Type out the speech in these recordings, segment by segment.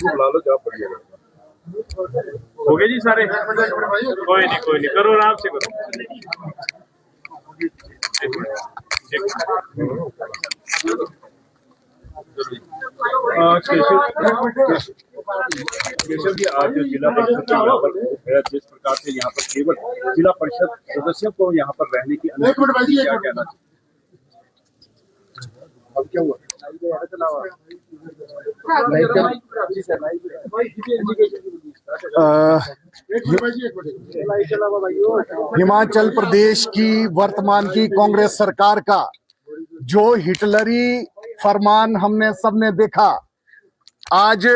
बुला लो, जॉब पड़िएगा। हो गए जी सारे? कोई नहीं, करो आराम से करो। केशव जी, आज जिला परिषद यहाँ पर है, जिस प्रकार से यहाँ पर केवल जिला परिषद सदस्यों को यहाँ पर रहने की अनुमति, क्या कहना चाहिए? अब क्या हुआ? हिमाचल प्रदेश की वर्तमान की कांग्रेस सरकार का जो हिटलरी फरमान हमने सबने देखा, आज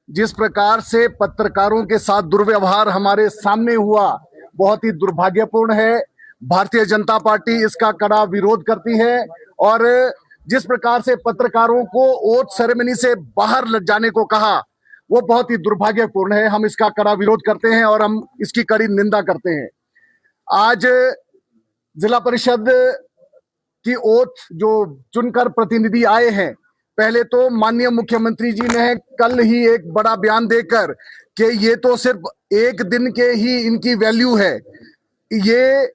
जिस प्रकार से पत्रकारों के साथ दुर्व्यवहार हमारे सामने हुआ, बहुत ही दुर्भाग्यपूर्ण है। भारतीय जनता पार्टी इसका कड़ा विरोध करती है और जिस प्रकार से पत्रकारों को ओथ सेरेमनी से बाहर जाने को कहा, वो बहुत ही दुर्भाग्यपूर्ण है। हम इसका कड़ा विरोध करते हैं और हम इसकी कड़ी निंदा करते हैं। आज जिला परिषद की ओथ जो चुनकर प्रतिनिधि आए हैं, पहले तो माननीय मुख्यमंत्री जी ने कल ही एक बड़ा बयान देकर कि ये तो सिर्फ एक दिन के ही इनकी वैल्यू है, ये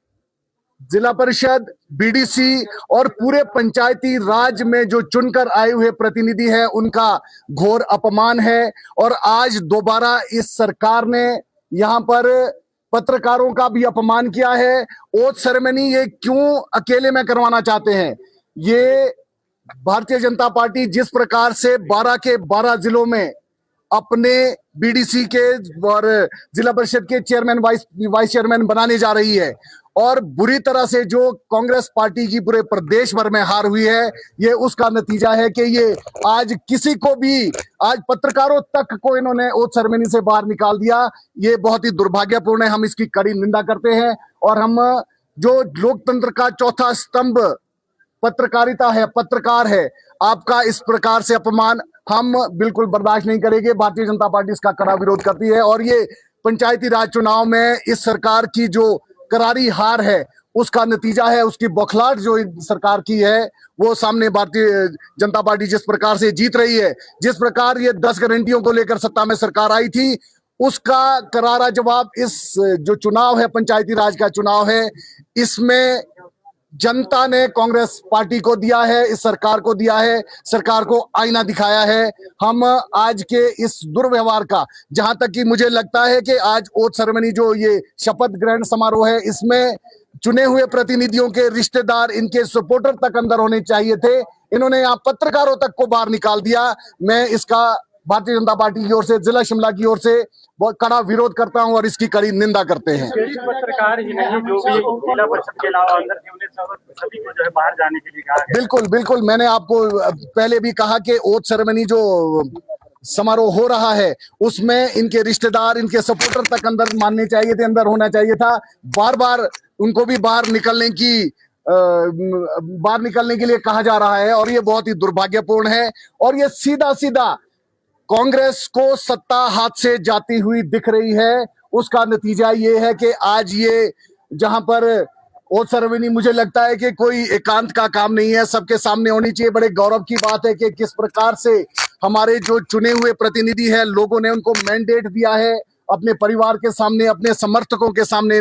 जिला परिषद, बीडीसी और पूरे पंचायती राज में जो चुनकर आए हुए प्रतिनिधि हैं, उनका घोर अपमान है। और आज दोबारा इस सरकार ने यहाँ पर पत्रकारों का भी अपमान किया है। ओथ सेरेमनी ये क्यों अकेले में करवाना चाहते हैं? ये भारतीय जनता पार्टी जिस प्रकार से 12 के 12 जिलों में अपने बीडीसी के और जिला परिषद के चेयरमैन, वाइस चेयरमैन बनाने जा रही है, और बुरी तरह से जो कांग्रेस पार्टी की पूरे प्रदेश भर में हार हुई है, ये उसका नतीजा है कि ये आज किसी को भी, आज पत्रकारों तक को इन्होंने ओथ सेरेमनी से बाहर निकाल दिया। ये बहुत ही दुर्भाग्यपूर्ण है। हम इसकी कड़ी निंदा करते हैं और हम जो लोकतंत्र का चौथा स्तंभ पत्रकारिता है, पत्रकार है, आपका इस प्रकार से अपमान हम बिल्कुल बर्दाश्त नहीं करेंगे। भारतीय जनता पार्टी इसका कड़ा विरोध करती है और ये पंचायती राज चुनाव में इस सरकार की जो करारी हार है, उसका नतीजा है। उसकी बौखलाहट जो सरकार की है, वो सामने भारतीय जनता पार्टी जिस प्रकार से जीत रही है, जिस प्रकार ये 10 गारंटियों को लेकर सत्ता में सरकार आई थी, उसका करारा जवाब इस जो चुनाव है, पंचायती राज का चुनाव है, इसमें जनता ने कांग्रेस पार्टी को दिया है, इस सरकार को दिया है, सरकार को आईना दिखाया है। हम आज के इस दुर्व्यवहार का, जहां तक कि मुझे लगता है कि आज ओथ सेरेमनी जो ये शपथ ग्रहण समारोह है, इसमें चुने हुए प्रतिनिधियों के रिश्तेदार, इनके सपोर्टर तक अंदर होने चाहिए थे। इन्होंने यहाँ पत्रकारों तक को बाहर निकाल दिया। मैं इसका भारतीय जनता पार्टी की ओर से, जिला शिमला की ओर से बहुत कड़ा विरोध करता हूं और इसकी कड़ी निंदा करते हैं। पत्रकार ही नहीं, जो भी जिला परिषद के अलावा अंदर थे, उन्हें सभी को जो है बाहर जाने के लिए कहा गया। बिल्कुल, मैंने आपको पहले भी कहा कि ओथ सेरेमनी जो समारोह हो रहा है, उसमें इनके रिश्तेदार, इनके सपोर्टर तक अंदर मानने चाहिए थे, अंदर होना चाहिए था। बार बार उनको भी बाहर निकलने के लिए कहा जा रहा है और ये बहुत ही दुर्भाग्यपूर्ण है। और ये सीधा सीधा कांग्रेस को सत्ता हाथ से जाती हुई दिख रही है। उसका नतीजा ये है कि आज ये जहां पर ओथ सेरेमनी, मुझे लगता है कि कोई एकांत का काम नहीं है, सबके सामने होनी चाहिए। बड़े गौरव की बात है कि किस प्रकार से हमारे जो चुने हुए प्रतिनिधि हैं, लोगों ने उनको मैंडेट दिया है, अपने परिवार के सामने, अपने समर्थकों के सामने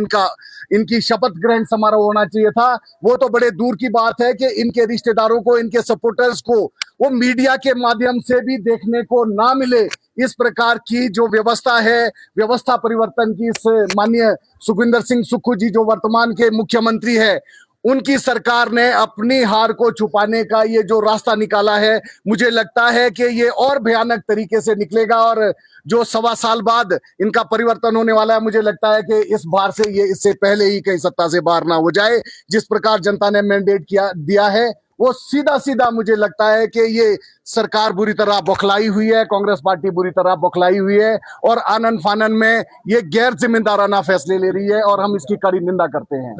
इनकी शपथ ग्रहण समारोह होना चाहिए था। वो तो बड़े दूर की बात है कि इनके रिश्तेदारों को, इनके सपोर्टर्स को वो मीडिया के माध्यम से भी देखने को ना मिले। इस प्रकार की जो व्यवस्था है, व्यवस्था परिवर्तन की इस माननीय सुखविंदर सिंह सुक्खू जी जो वर्तमान के मुख्यमंत्री है, उनकी सरकार ने अपनी हार को छुपाने का ये जो रास्ता निकाला है, मुझे लगता है कि ये और भयानक तरीके से निकलेगा और जो 1.25 साल बाद इनका परिवर्तन होने वाला है, मुझे लगता है कि इस बार से ये इससे पहले ही कहीं सत्ता से बाहर ना हो जाए। जिस प्रकार जनता ने मैंडेट दिया है, वो सीधा सीधा मुझे लगता है कि ये सरकार बुरी तरह बौखलाई हुई है, कांग्रेस पार्टी बुरी तरह बौखलाई हुई है और आनन फानन में ये गैर जिम्मेदाराना फैसले ले रही है और हम इसकी कड़ी निंदा करते हैं।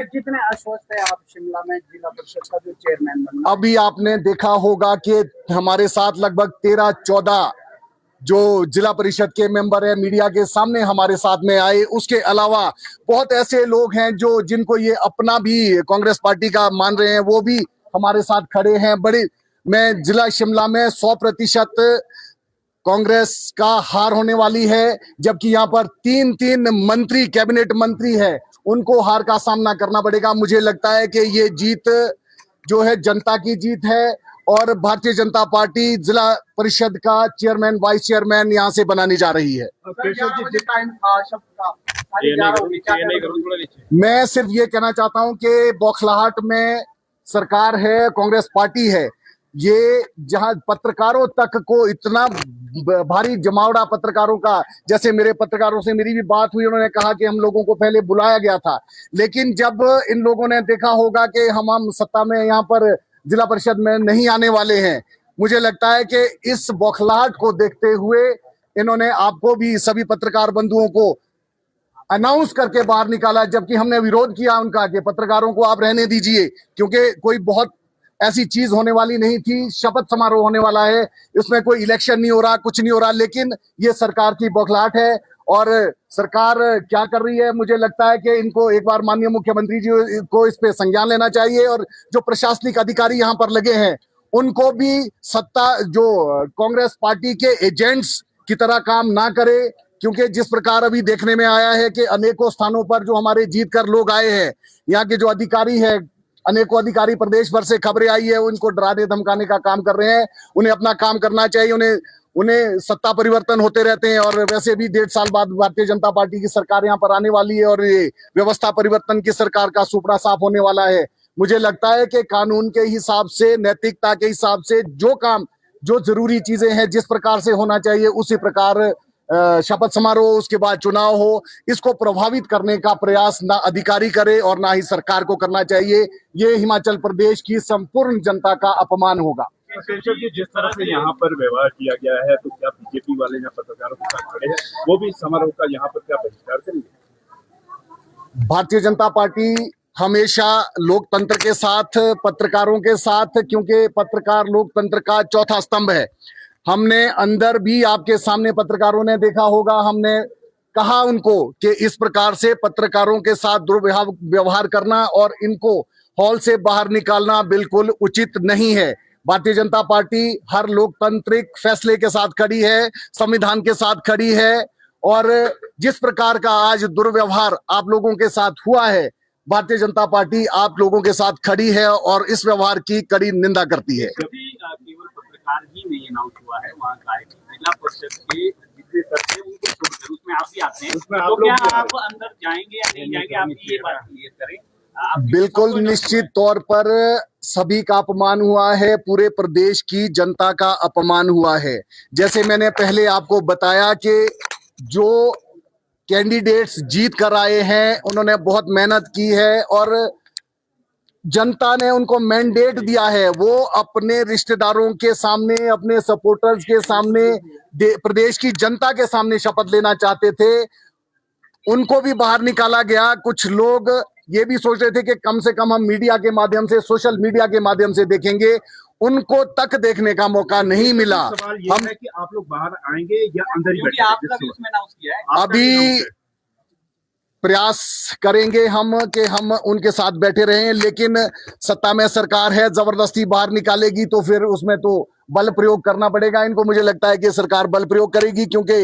कितने आश्वस्त है आप शिमला में जिला परिषद का जो चेयरमैन बनना? अभी आपने देखा होगा कि हमारे साथ लगभग 13-14 जो जिला परिषद के मेंबर है मीडिया के सामने हमारे साथ में आए। उसके अलावा बहुत ऐसे लोग हैं जो जिनको ये अपना भी कांग्रेस पार्टी का मान रहे हैं, वो भी हमारे साथ खड़े हैं। मैं जिला शिमला में 100% कांग्रेस का हार होने वाली है, जबकि यहाँ पर तीन मंत्री, कैबिनेट मंत्री है, उनको हार का सामना करना पड़ेगा। मुझे लगता है कि ये जीत जो है जनता की जीत है और भारतीय जनता पार्टी जिला परिषद का चेयरमैन, वाइस चेयरमैन यहाँ से बनानी जा रही है। मैं सिर्फ ये कहना चाहता हूँ कि बौखलाहट में सरकार है, कांग्रेस पार्टी है, ये जहां पत्रकारों तक को इतना भारी जमावड़ा पत्रकारों का, जैसे मेरे पत्रकारों से मेरी भी बात हुई, उन्होंने कहा कि हम लोगों को पहले बुलाया गया था, लेकिन जब इन लोगों ने देखा होगा कि हम सत्ता में यहाँ पर जिला परिषद में नहीं आने वाले हैं, मुझे लगता है कि इस बौखलाहट को देखते हुए इन्होंने आपको भी, सभी पत्रकार बंधुओं को अनाउंस करके बाहर निकाला, जबकि हमने विरोध किया उनका कि पत्रकारों को आप रहने दीजिए, क्योंकि कोई बहुत ऐसी चीज होने वाली नहीं थी। शपथ समारोह होने वाला है, इसमें कोई इलेक्शन नहीं हो रहा, कुछ नहीं हो रहा, लेकिन ये सरकार की बौखलाहट है। और सरकार क्या कर रही है, मुझे लगता है कि इनको एक बार माननीय मुख्यमंत्री जी को इस पे संज्ञान लेना चाहिए और जो प्रशासनिक अधिकारी यहाँ पर लगे हैं उनको भी सत्ता, जो कांग्रेस पार्टी के एजेंट्स की तरह काम ना करे, क्योंकि जिस प्रकार अभी देखने में आया है कि अनेकों स्थानों पर जो हमारे जीत कर लोग आए हैं, यहाँ के जो अधिकारी है, अनेकों अधिकारी प्रदेश भर से खबरें आई है, उनको डराने धमकाने का काम कर रहे हैं। उन्हें अपना काम करना चाहिए। उन्हें सत्ता परिवर्तन होते रहते हैं और वैसे भी 1.5 साल बाद भारतीय जनता पार्टी की सरकार यहाँ पर आने वाली है और ये व्यवस्था परिवर्तन की सरकार का सुपड़ा साफ होने वाला है। मुझे लगता है कि कानून के हिसाब से, नैतिकता के हिसाब से जो काम, जो जरूरी चीजें हैं, जिस प्रकार से होना चाहिए उसी प्रकार शपथ समारोह, उसके बाद चुनाव हो, इसको प्रभावित करने का प्रयास ना अधिकारी करे और ना ही सरकार को करना चाहिए। ये हिमाचल प्रदेश की संपूर्ण जनता का अपमान होगा। शेषर जी, जिस तरह से यहाँ पर व्यवहार किया गया है, तो क्या बीजेपी वाले यहाँ पत्रकारों के साथ खड़े हैं, वो भी समारोह का यहाँ पर क्या बहिष्कार करेंगे? भारतीय जनता पार्टी हमेशा लोकतंत्र के साथ, पत्रकारों के साथ, क्योंकि पत्रकार लोकतंत्र का चौथा स्तंभ है। हमने अंदर भी, आपके सामने पत्रकारों ने देखा होगा, हमने कहा उनको कि इस प्रकार से पत्रकारों के साथ दुर्व्यवहार करना और इनको हॉल से बाहर निकालना बिल्कुल उचित नहीं है। भारतीय जनता पार्टी हर लोकतांत्रिक फैसले के साथ खड़ी है, संविधान के साथ खड़ी है, और जिस प्रकार का आज दुर्व्यवहार आप लोगों के साथ हुआ है, भारतीय जनता पार्टी आप लोगों के साथ खड़ी है और इस व्यवहार की कड़ी निंदा करती है। केवल पत्रकार ही नहीं अनाउंस हुआ है, वहाँ का जिला परिषद के जितने सदस्य उनको छोड़कर उसमें आप भी आते हैं, तो क्या आप अंदर जाएंगे या नहीं जाएंगे, आप ये बात क्लियर करें। बिल्कुल निश्चित तौर पर सभी का अपमान हुआ है, पूरे प्रदेश की जनता का अपमान हुआ है। जैसे मैंने पहले आपको बताया कि जो कैंडिडेट्स जीत कर आए हैं उन्होंने बहुत मेहनत की है और जनता ने उनको मैंडेट दिया है, वो अपने रिश्तेदारों के सामने, अपने सपोर्टर्स के सामने, प्रदेश की जनता के सामने शपथ लेना चाहते थे। उनको भी बाहर निकाला गया। कुछ लोग ये भी सोच रहे थे कि कम से कम हम मीडिया के माध्यम से, सोशल मीडिया के माध्यम से देखेंगे, उनको तक देखने का मौका नहीं मिला। हम है कि आप लोग बाहर आएंगे या अंदर ही बैठेंगे? अभी प्रयास करेंगे हम कि हम उनके साथ बैठे रहें, लेकिन सत्ता में सरकार है, जबरदस्ती बाहर निकालेगी तो फिर उसमें तो बल प्रयोग करना पड़ेगा इनको। मुझे लगता है कि सरकार बल प्रयोग करेगी, क्योंकि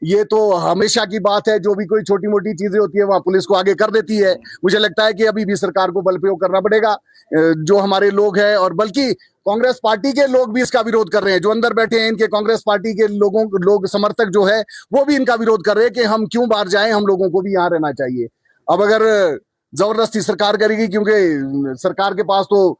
ये तो हमेशा की बात है, जो भी कोई छोटी मोटी चीजें होती है वह पुलिस को आगे कर देती है। मुझे लगता है कि अभी भी सरकार को बल प्रयोग करना पड़ेगा। जो हमारे लोग हैं, और बल्कि कांग्रेस पार्टी के लोग भी इसका विरोध कर रहे हैं, जो अंदर बैठे हैं इनके कांग्रेस पार्टी के लोग समर्थक जो है वो भी इनका विरोध कर रहे हैं कि हम क्यों बाहर जाएं, हम लोगों को भी यहाँ रहना चाहिए। अब अगर जबरदस्ती सरकार करेगी, क्योंकि सरकार के पास तो